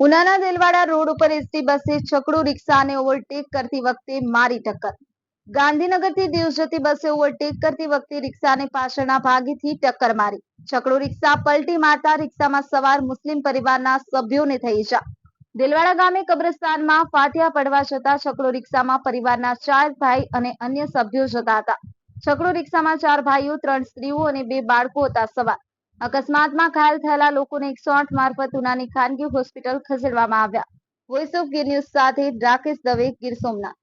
ઉનાના Delwada road ઉપર ST બસે છકડું રિક્ષાને overtake કરતી વખતે મારી ટક્કર. ગાંધીનગરથી દીવ જતી બસે ઓવરટેક કરતી વખતે રિક્ષાને પાછળના ભાગેથી ટક્કર મારી. છકડું રિક્ષા પલટી મારતા રિક્ષામાં સવાર મુસ્લિમ પરિવારના સભ્યોને થઈ ઈજા. દેલવાડા ગામે કબ્રસ્તાનમાં ફાટિયા પડવા જતા છકડો રિક્ષામાં પરિવારના 4 ભાઈ અને અન્ય સભ્યો જતા હતા. છકડો રિક્ષામાં 4 ભાઈઓ, 3 સ્ત્રીઓ અને 2 બાળકો હતા સવાર. અકસ્માતમાં ઘાયલ થયેલા લોકોને 108 મારફત ઉનાની ખાનગી હોસ્પિટલ ખસેડવામાં આવ્યા. વોઇસ ઓફ ગીર ન્યૂઝ સાથે રાકેશ દવે, ગીર સોમનાથ.